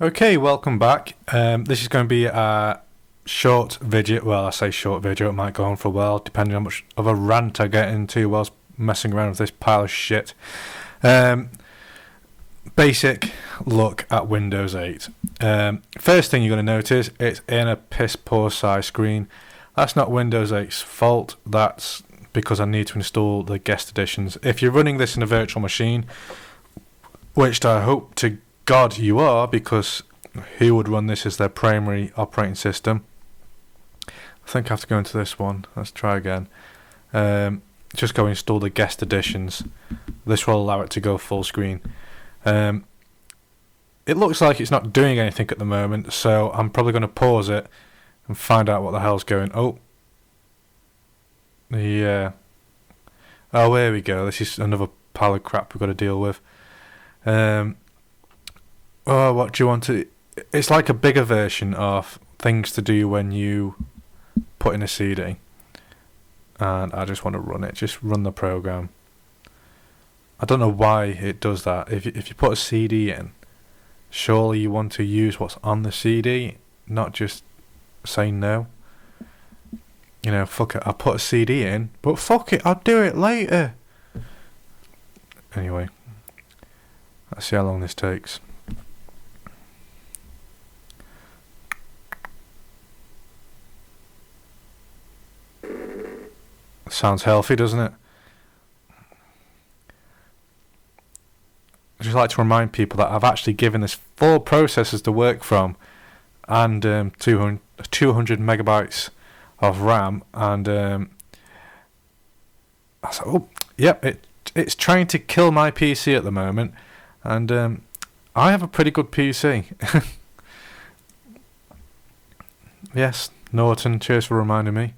Okay, welcome back. This is going to be a short video. Well, I say short video, it might go on for a while, depending on how much of a rant I get into whilst messing around with this pile of shit. Basic look at Windows 8. First thing you're going to notice, it's in a piss poor size screen. That's not Windows 8's fault, that's because I need to install the guest editions. If you're running this in a virtual machine, which I hope to God you are, because who would run this as their primary operating system? I think I have to go into this one. Let's try again. Just go install the guest editions. This will allow it to go full screen. It looks like it's not doing anything at the moment, so I'm probably going to pause it and find out what the hell's going. Oh, yeah. Oh, here we go. This is another pile of crap we've got to deal with. Oh, what do you want to... It's like a bigger version of things to do when you put in a CD. And I just want to run it. Just run the program. I don't know why it does that. If you put a CD in, surely you want to use what's on the CD, not just say no. You know, fuck it, I'll put a CD in, but fuck it, I'll do it later. Anyway, let's see how long this takes. Sounds healthy, doesn't it? I'd just like to remind people that I've actually given this 4 processors to work from, and 200 megabytes of RAM, and I was like, oh, yep, it's trying to kill my PC at the moment, and I have a pretty good PC. Yes, Norton, cheers for reminding me.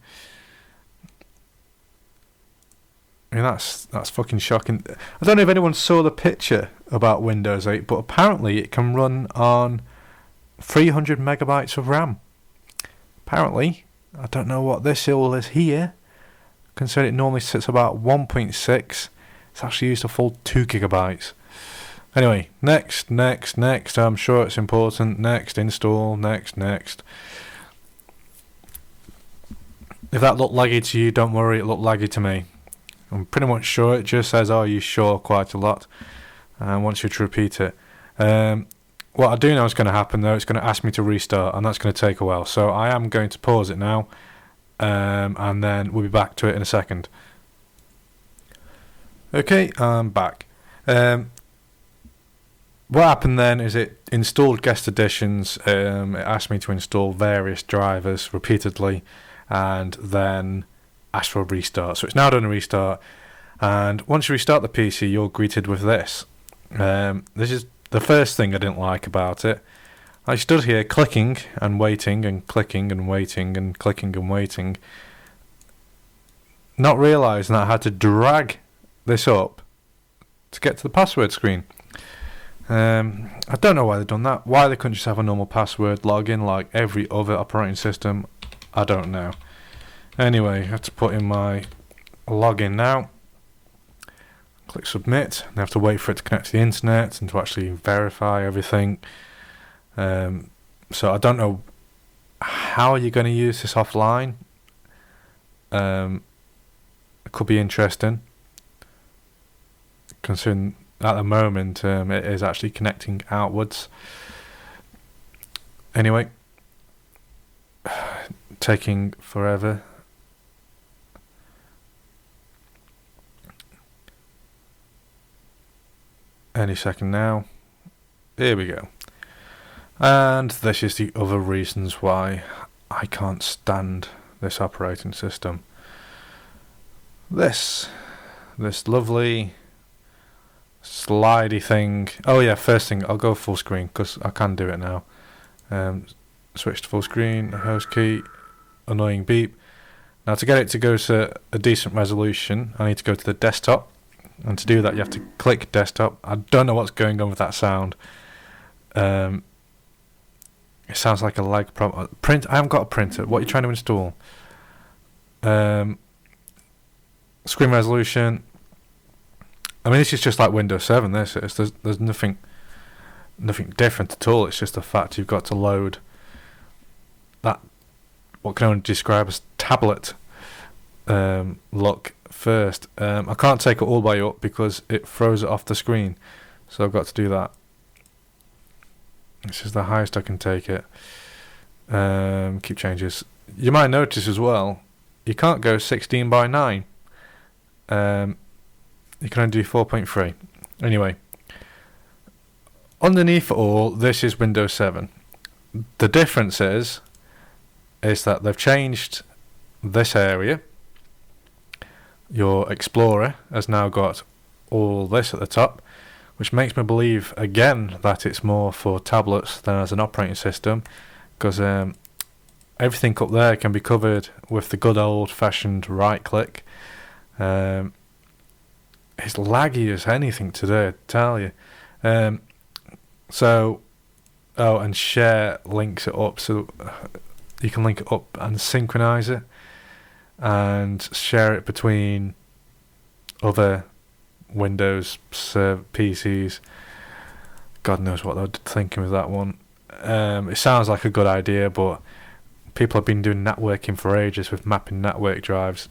I mean, that's fucking shocking. I don't know if anyone saw the picture about Windows 8, but apparently it can run on 300 megabytes of RAM. Apparently, I don't know what this all is here. Considering it normally sits about 1.6, it's actually used a full 2 gigabytes. Anyway, next. I'm sure it's important. Next, install. Next. If that looked laggy to you, don't worry, it looked laggy to me. I'm pretty much sure it just says, "Are you sure?" quite a lot, and wants you to repeat it. What I do know is going to happen though, it's going to ask me to restart, and that's going to take a while. So I am going to pause it now, and then we'll be back to it in a second. Okay, I'm back. What happened then is it installed guest editions. It asked me to install various drivers repeatedly, and then asked for a restart. So it's now done a restart, and once you restart the PC, you're greeted with this. This is the first thing I didn't like about it. I stood here clicking and waiting and clicking and waiting and clicking and waiting, not realising that I had to drag this up to get to the password screen. I don't know why they've done that. Why they couldn't just have a normal password login like every other operating system, I don't know. Anyway, I have to put in my login now. Click submit. I have to wait for it to connect to the internet and to actually verify everything. So I don't know how you're going to use this offline. It could be interesting, considering at the moment it is actually connecting outwards. Anyway, taking forever. Any second now. Here we go. And this is the other reasons why I can't stand this operating system. This lovely slidey thing. Oh yeah, first thing, I'll go full screen because I can do it now. Switch to full screen, host key, annoying beep. Now to get it to go to a decent resolution, I need to go to the desktop. And to do that, you have to click desktop. I don't know what's going on with that sound. It sounds like a lag problem. Print. I haven't got a printer. What are you trying to install? Screen resolution. I mean, this is just like Windows 7. There's nothing Nothing different at all. It's just the fact you've got to load that, what can only describe as tablet look first. I can't take it all the way up because it throws it off the screen, so I've got to do that. This is the highest I can take it. Keep changes. You might notice as well, you can't go 16 by 9. You can only do 4.3. Anyway, underneath it all, this is Windows 7. The difference is that they've changed this area. Your Explorer has now got all this at the top, which makes me believe again that it's more for tablets than as an operating system, because everything up there can be covered with the good old-fashioned right-click. It's laggy as anything today, I tell you. And share links it up, so you can link it up and synchronize it and share it between other Windows PCs. God knows what they're thinking with that one. It sounds like a good idea, but people have been doing networking for ages with mapping network drives.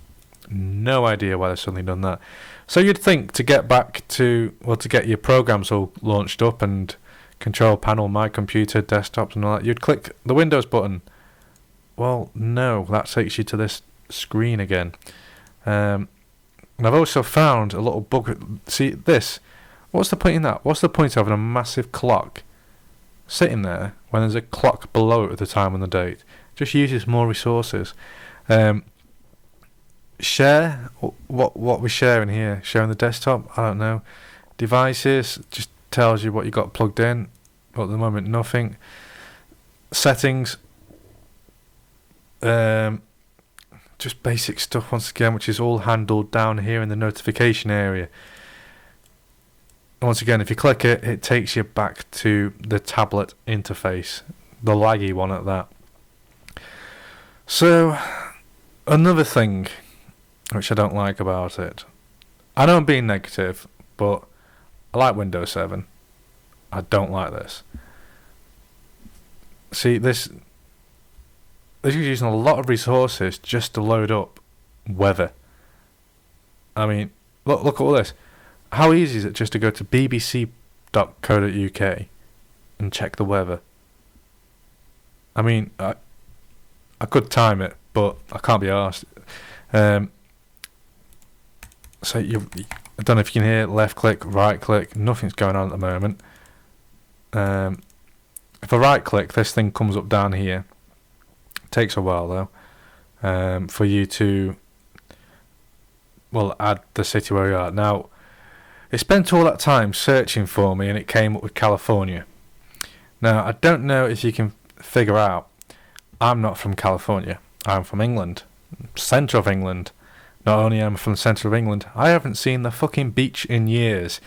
No idea why they've suddenly done that. So you'd think to get your programs all launched up and control panel, my computer, desktops and all that, you'd click the Windows button. Well, no, that takes you to this screen again. And I've also found a little bug. See this? What's the point in that? What's the point of having a massive clock sitting there when there's a clock below it at the time and the date? Just uses more resources. Share what we're sharing here. Sharing the desktop. I don't know. Devices just tells you what you got plugged in. But at the moment, nothing. Settings. Just basic stuff once again, which is all handled down here in the notification area. Once again, if you click it, it takes you back to the tablet interface, the laggy one at that. So, another thing which I don't like about it, I know I'm being negative, but I like Windows 7. I don't like this. See, this is using a lot of resources just to load up weather. I mean, look at all this. How easy is it just to go to bbc.co.uk and check the weather? I mean, I could time it, but I can't be arsed. So I don't know if you can hear left click, right click. Nothing's going on at the moment. If I right click, this thing comes up down here. Takes a while though, for you to add the city where you are. Now, it spent all that time searching for me, and it came up with California. Now, I don't know if you can figure out, I'm not from California. I'm from England, centre of England. Not only am I from the centre of England, I haven't seen the fucking beach in years,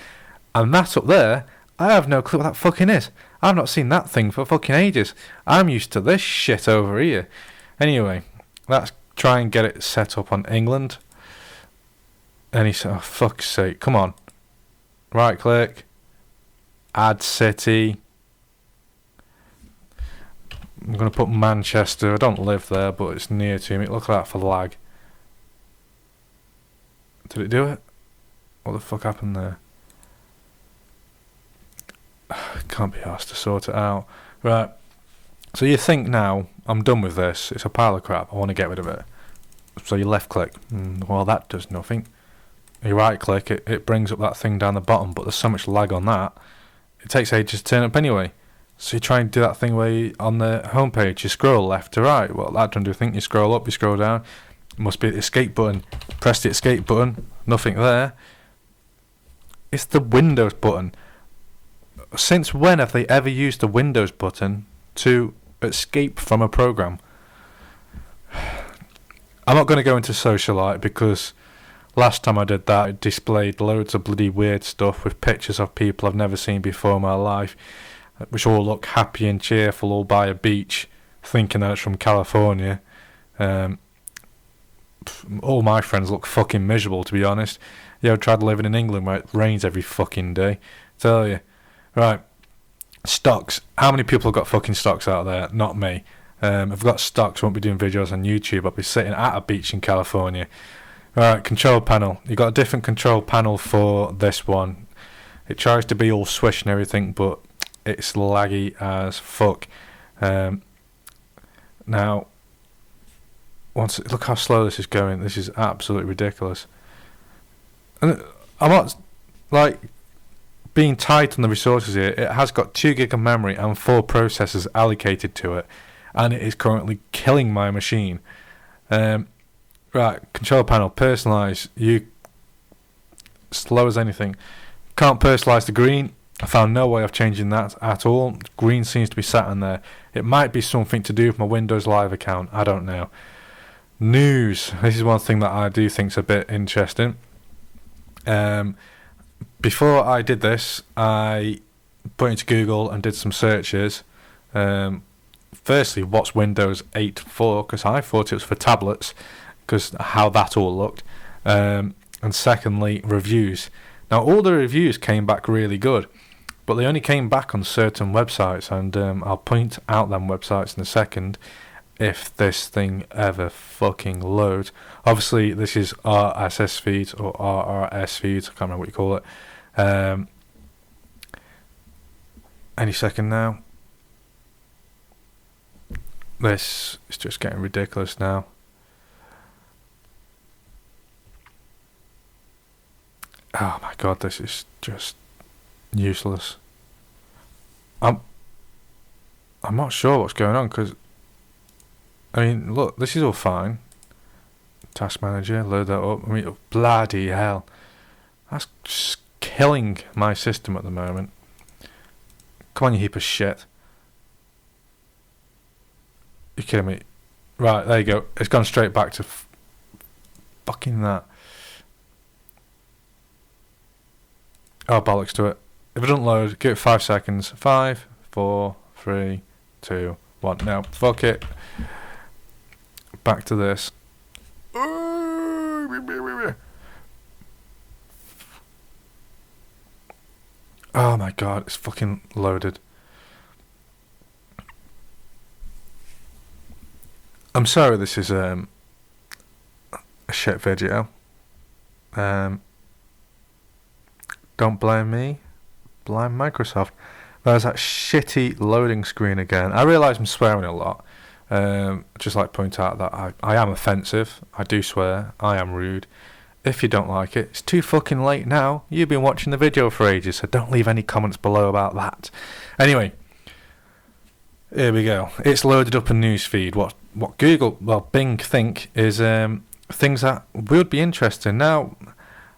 and that up there, I have no clue what that fucking is. I've not seen that thing for fucking ages. I'm used to this shit over here. Anyway, let's try and get it set up on England. And he said, oh, fuck's sake, come on. Right click. Add city. I'm going to put Manchester. I don't live there, but it's near to me. Look at that for lag. Did it do it? What the fuck happened there? Can't be asked to sort it out. Right. So you think now, I'm done with this. It's a pile of crap. I want to get rid of it. So you left click. Well, that does nothing. You right click, it brings up that thing down the bottom, but there's so much lag on that, it takes ages to turn up anyway. So you try and do that thing where you, on the homepage, you scroll left to right. Well, that doesn't do a thing. You scroll up, you scroll down. It must be the escape button. Press the escape button. Nothing there. It's the Windows button. Since when have they ever used the Windows button to escape from a program? I'm not going to go into Socialite because last time I did that, it displayed loads of bloody weird stuff with pictures of people I've never seen before in my life, which all look happy and cheerful, all by a beach, thinking that it's from California. All my friends look fucking miserable, to be honest. I've tried living in England where it rains every fucking day. Tell you. Right. Stocks. How many people have got fucking stocks out there? Not me. If I've got stocks, I won't be doing videos on YouTube. I'll be sitting at a beach in California. Alright, control panel. You've got a different control panel for this one. It tries to be all swish and everything, but it's laggy as fuck. Now, look how slow this is going. This is absolutely ridiculous. And I'm not like being tight on the resources here. It has got 2 gig of memory and 4 processors allocated to it, and it is currently killing my machine. Right, control panel, personalize. You slow as anything. Can't personalize the green. I found no way of changing that at all. Green seems to be sat in there. It might be something to do with my Windows Live account. I don't know. News. This is one thing that I do think is a bit interesting. Before I did this, I put into Google and did some searches. Firstly, what's Windows 8 for? Because I thought it was for tablets, because how that all looked. And secondly, reviews. Now, all the reviews came back really good, but they only came back on certain websites, and I'll point out them websites in a second if this thing ever fucking loads. Obviously, this is RSS feeds or RRS feeds. I can't remember what you call it. Any second now. This is just getting ridiculous now. Oh my god, this is just useless. I'm not sure what's going on, because I mean, look, this is all fine. Task manager, load that up. I mean, bloody hell, that's just killing my system at the moment. Come on, you heap of shit. You're kidding me. Right, there you go. It's gone straight back to fucking that. Oh, bollocks to it. If it doesn't load, give it 5 seconds. 5, 4, 3, 2, 1. Now, fuck it. Back to this. Oh my god, it's fucking loaded. I'm sorry this is a shit video. Don't blame me, blame Microsoft. There's that shitty loading screen again. I realise I'm swearing a lot. Just like to point out that I am offensive. I do swear. I am rude. If you don't like it, it's too fucking late now. You've been watching the video for ages, so don't leave any comments below about that. Anyway, here we go. It's loaded up a newsfeed. What Google, well, Bing think is things that would be interesting. Now,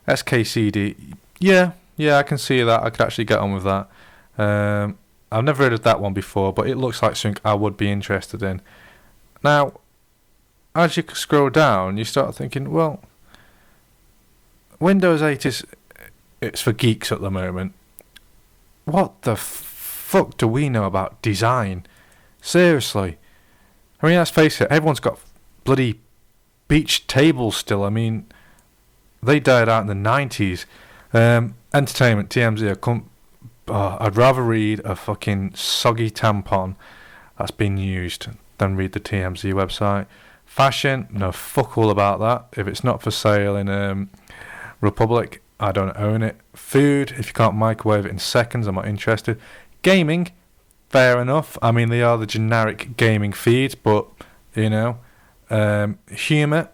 SKCD, yeah, I can see that. I could actually get on with that. I've never heard of that one before, but it looks like something I would be interested in. Now, as you scroll down, you start thinking, well, Windows 8 it's for geeks at the moment. What the fuck do we know about design? Seriously. I mean, let's face it, everyone's got bloody beach tables still. I mean, they died out in the 90s. Entertainment, TMZ, I'd rather read a fucking soggy tampon that's been used than read the TMZ website. Fashion, no, fuck all about that. If it's not for sale in Republic, I don't own it. Food, if you can't microwave it in seconds, I'm not interested. Gaming, fair enough. I mean, they are the generic gaming feeds, but, you know. Humour,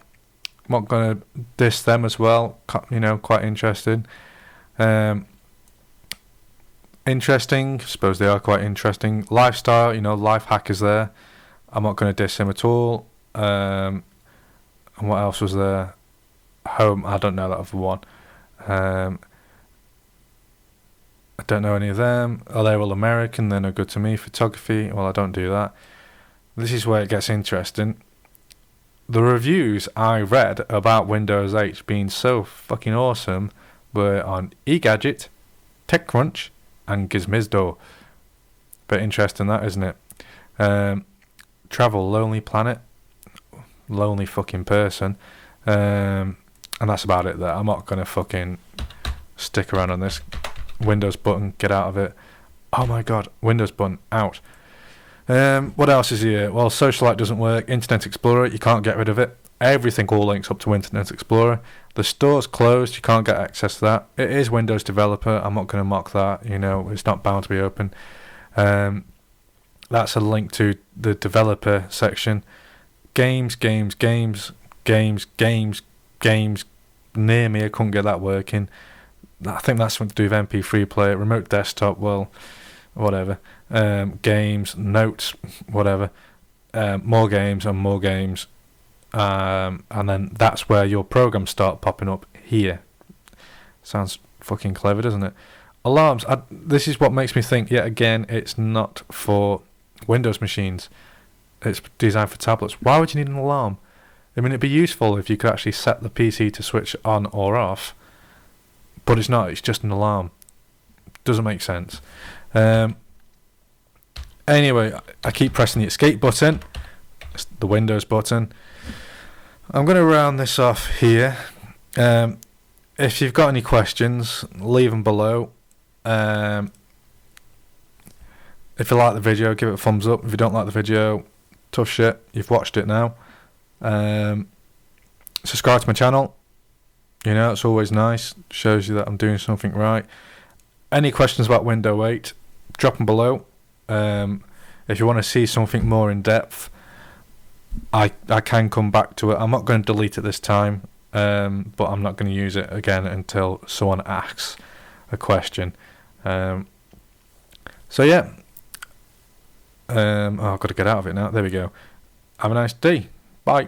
I'm not going to diss them as well. You know, quite interested. Interesting, I suppose they are quite interesting. Lifestyle, you know, life hackers there. I'm not going to diss him at all. And what else was there? Home, I don't know that other one. I don't know any of them. Oh, they're all American, they're no good to me. Photography, well, I don't do that. This is where it gets interesting. The reviews I read about Windows 8 being so fucking awesome were on eGadget, TechCrunch, and Gizmodo. Bit interesting that, isn't it? Travel Lonely Planet, lonely fucking person. And that's about it there. I'm not going to fucking stick around on this. Windows button, get out of it. Oh my god, Windows button out. What else is here? Well, Socialite doesn't work. Internet Explorer, you can't get rid of it. Everything all links up to Internet Explorer. The store's closed, you can't get access to that. It is Windows Developer, I'm not going to mock that, it's not bound to be open. That's a link to the developer section. Games. Near me, I couldn't get that working. I think that's something to do with MP3 player. Remote desktop, well, whatever. Games, notes, whatever. More games and more games. And then that's where your programs start popping up here. Sounds fucking clever, doesn't it? Alarms. This is what makes me think, yet again, it's not for Windows machines. It's designed for tablets. Why would you need an alarm? I mean, it'd be useful if you could actually set the PC to switch on or off. But it's not. It's just an alarm. Doesn't make sense. Anyway, I keep pressing the escape button. It's the Windows button. I'm going to round this off here. If you've got any questions, leave them below. If you like the video, give it a thumbs up. If you don't like the video, tough shit. You've watched it now. Subscribe to my channel. It's always nice. Shows you that I'm doing something right. Any questions about Windows 8, drop them below. If you want to see something more in depth, I can come back to it. I'm not going to delete it this time, but I'm not going to use it again until someone asks a question. So yeah. I've got to get out of it now. There we go. Have a nice day. Bye.